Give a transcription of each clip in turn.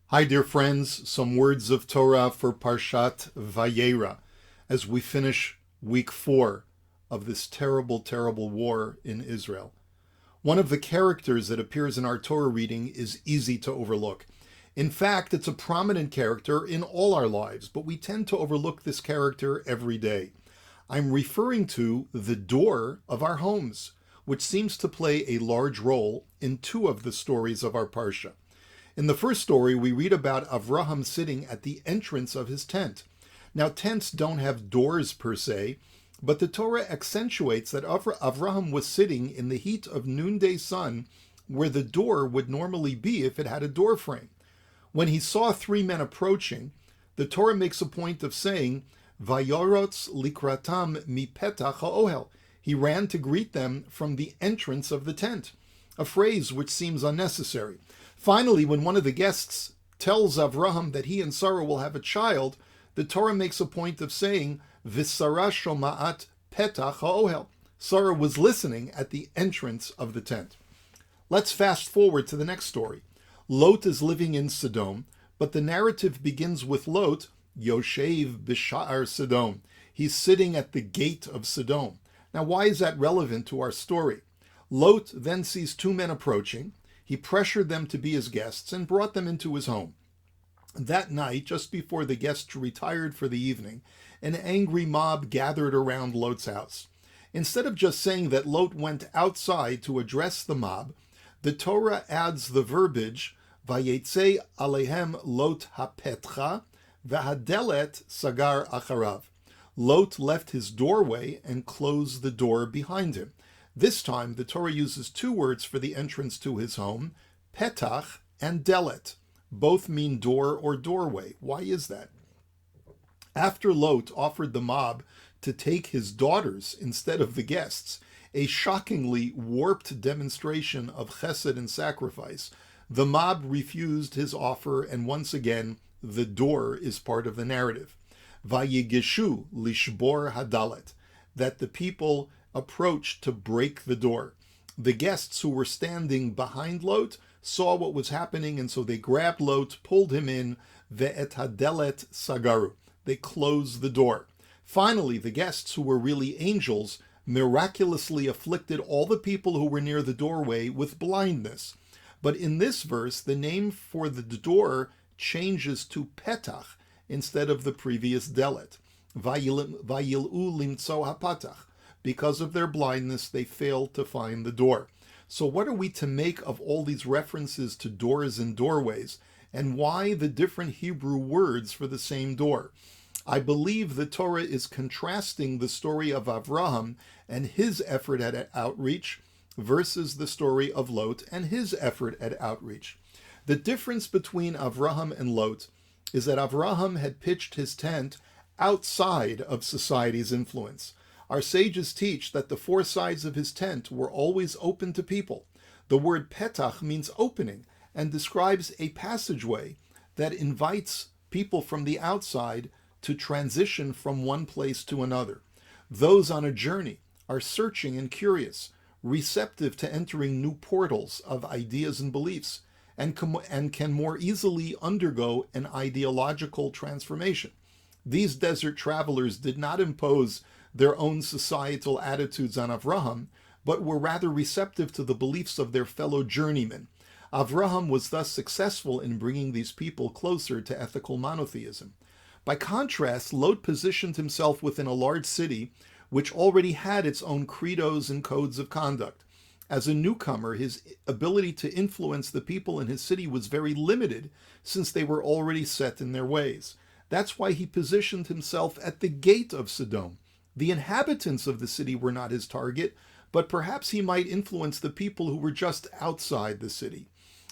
Hi, dear friends. Some words of Torah for Parshat Vayera as we finish week 4 of this terrible, terrible war in Israel. One of the characters that appears in our Torah reading is easy to overlook. In fact, it's a prominent character in all our lives, but we tend to overlook this character every day. I'm referring to the door of our homes, which seems to play a large role in two of the stories of our Parsha. In the first story, we read about Avraham sitting at the entrance of his tent. Now, tents don't have doors per se, but the Torah accentuates that Avraham was sitting in the heat of noonday sun where the door would normally be if it had a door frame. When he saw three men approaching, the Torah makes a point of saying, Vayorotz likratam mi petach ha'ohel. He ran to greet them from the entrance of the tent, a phrase which seems unnecessary. Finally, when one of the guests tells Avraham that he and Sarah will have a child, the Torah makes a point of saying, V'sara shoma'at petach ha'ohel. Sarah was listening at the entrance of the tent. Let's fast forward to the next story. Lot is living in Sodom, but the narrative begins with Lot, Yoshev b'sha'ar Sodom. He's sitting at the gate of Sodom. Now, why is that relevant to our story? Lot then sees two men approaching. He pressured them to be his guests and brought them into his home. That night, just before the guests retired for the evening, an angry mob gathered around Lot's house. Instead of just saying that Lot went outside to address the mob, the Torah adds the verbiage, Vayetze alehem Lot hapetcha, v'hadelet sagar acharav. Lot left his doorway and closed the door behind him. This time, the Torah uses two words for the entrance to his home, petach and delet. Both mean door or doorway. Why is that? After Lot offered the mob to take his daughters instead of the guests, a shockingly warped demonstration of chesed and sacrifice, the mob refused his offer, and once again, the door is part of the narrative. Vayigishu lishbor hadalet, that the people approached to break the door. The guests who were standing behind Lot saw what was happening, and so they grabbed Lot, pulled him in, ve'et hadelet sagaru. They closed the door. Finally, the guests, who were really angels, miraculously afflicted all the people who were near the doorway with blindness. But in this verse, the name for the door changes to petach instead of the previous delet. Vayil'u limtso hapatach. Because of their blindness, they failed to find the door. So what are we to make of all these references to doors and doorways, and why the different Hebrew words for the same door? I believe the Torah is contrasting the story of Avraham and his effort at outreach versus the story of Lot and his effort at outreach. The difference between Avraham and Lot is that Avraham had pitched his tent outside of society's influence. Our sages teach that the four sides of his tent were always open to people. The word petach means opening and describes a passageway that invites people from the outside to transition from one place to another. Those on a journey are searching and curious, receptive to entering new portals of ideas and beliefs, and can more easily undergo an ideological transformation. These desert travelers did not impose their own societal attitudes on Avraham, but were rather receptive to the beliefs of their fellow journeymen. Avraham was thus successful in bringing these people closer to ethical monotheism. By contrast, Lot positioned himself within a large city which already had its own credos and codes of conduct. As a newcomer, his ability to influence the people in his city was very limited, since they were already set in their ways. That's why he positioned himself at the gate of Sodom. The inhabitants of the city were not his target, but perhaps he might influence the people who were just outside the city.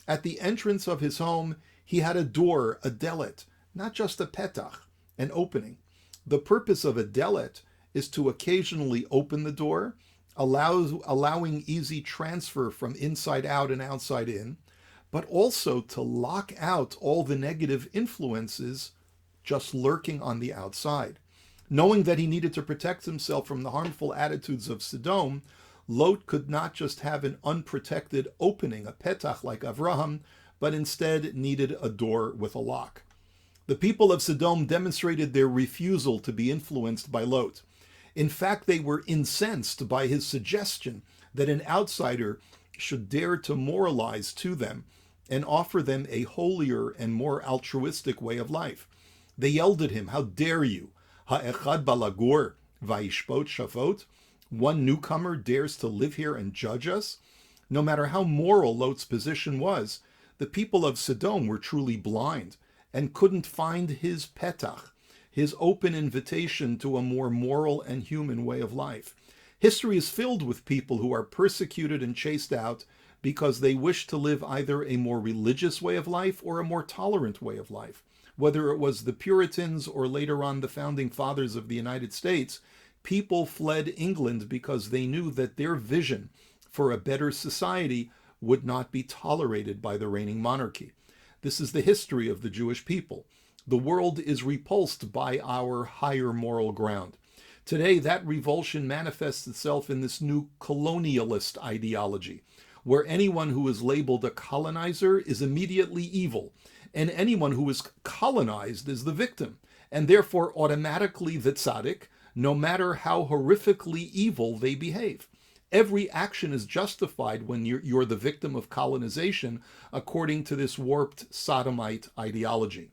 At the entrance of his home, he had a door, a delet, not just a petach, an opening. The purpose of a delet is to occasionally open the door, allowing easy transfer from inside out and outside in, but also to lock out all the negative influences just lurking on the outside. Knowing that he needed to protect himself from the harmful attitudes of Sodom, Lot could not just have an unprotected opening, a petach like Avraham, but instead needed a door with a lock. The people of Sodom demonstrated their refusal to be influenced by Lot. In fact, they were incensed by his suggestion that an outsider should dare to moralize to them and offer them a holier and more altruistic way of life. They yelled at him, "How dare you? Ha'echad balagur va'ishpot shavot? One newcomer dares to live here and judge us?" No matter how moral Lot's position was, the people of Sodom were truly blind and couldn't find his petach, his open invitation to a more moral and human way of life. History is filled with people who are persecuted and chased out because they wish to live either a more religious way of life or a more tolerant way of life. Whether it was the Puritans or later on the founding fathers of the United States, people fled England because they knew that their vision for a better society would not be tolerated by the reigning monarchy. This is the history of the Jewish people. The world is repulsed by our higher moral ground. Today, that revulsion manifests itself in this new colonialist ideology, where anyone who is labeled a colonizer is immediately evil, and anyone who is colonized is the victim, and therefore automatically the tzaddik, no matter how horrifically evil they behave. Every action is justified when you're the victim of colonization, according to this warped sodomite ideology.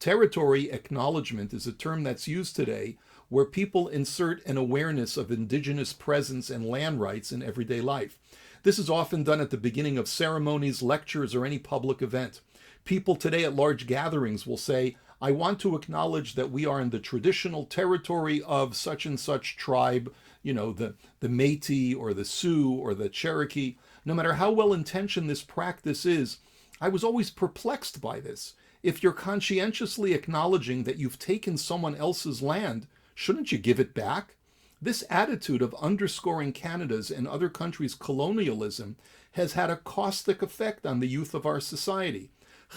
Territory acknowledgement is a term that's used today where people insert an awareness of indigenous presence and land rights in everyday life. This is often done at the beginning of ceremonies, lectures, or any public event. People today at large gatherings will say, "I want to acknowledge that we are in the traditional territory of such and such tribe, the Métis or the Sioux or the Cherokee." No matter how well-intentioned this practice is, I was always perplexed by this. If you're conscientiously acknowledging that you've taken someone else's land, shouldn't you give it back? This attitude of underscoring Canada's and other countries' colonialism has had a caustic effect on the youth of our society.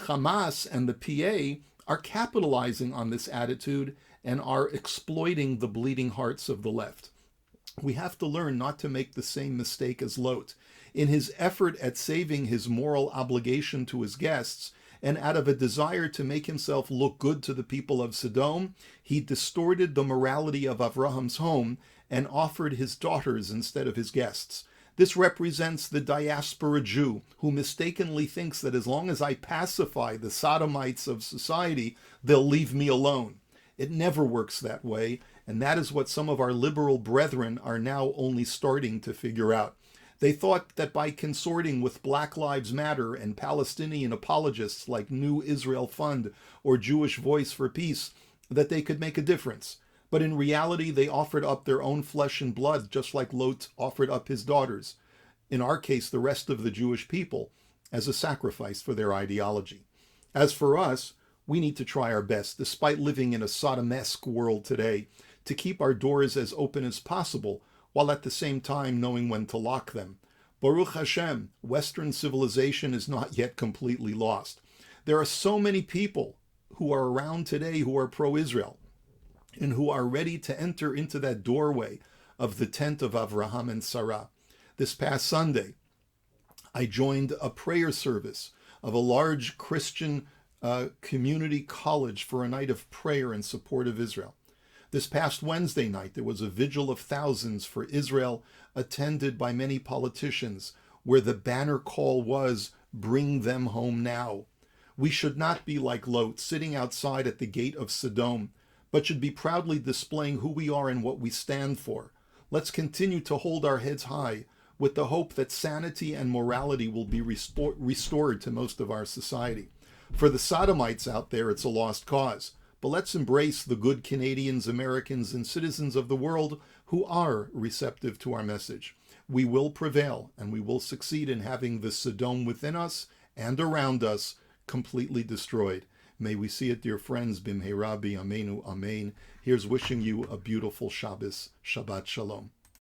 Hamas and the PA are capitalizing on this attitude and are exploiting the bleeding hearts of the left. We have to learn not to make the same mistake as Lot. In his effort at saving his moral obligation to his guests, and out of a desire to make himself look good to the people of Sodom, he distorted the morality of Avraham's home and offered his daughters instead of his guests. This represents the diaspora Jew who mistakenly thinks that as long as I pacify the sodomites of society, they'll leave me alone. It never works that way, and that is what some of our liberal brethren are now only starting to figure out. They thought that by consorting with Black Lives Matter and Palestinian apologists like New Israel Fund or Jewish Voice for Peace, that they could make a difference. But in reality, they offered up their own flesh and blood, just like Lot offered up his daughters, in our case, the rest of the Jewish people, as a sacrifice for their ideology. As for us, we need to try our best, despite living in a Sodomesque world today, to keep our doors as open as possible, while at the same time knowing when to lock them. Baruch Hashem, Western civilization is not yet completely lost. There are so many people who are around today who are pro-Israel and who are ready to enter into that doorway of the tent of Avraham and Sarah. This past Sunday, I joined a prayer service of a large Christian community college for a night of prayer in support of Israel. This past Wednesday night, there was a vigil of thousands for Israel, attended by many politicians, where the banner call was, "Bring them home now." We should not be like Lot, sitting outside at the gate of Sodom, but should be proudly displaying who we are and what we stand for. Let's continue to hold our heads high, with the hope that sanity and morality will be restored to most of our society. For the sodomites out there, it's a lost cause. But let's embrace the good Canadians, Americans, and citizens of the world who are receptive to our message. We will prevail, and we will succeed in having the Sodom within us and around us completely destroyed. May we see it, dear friends. Bimhei Rabbi, Amenu, Amen. Here's wishing you a beautiful Shabbos. Shabbat Shalom.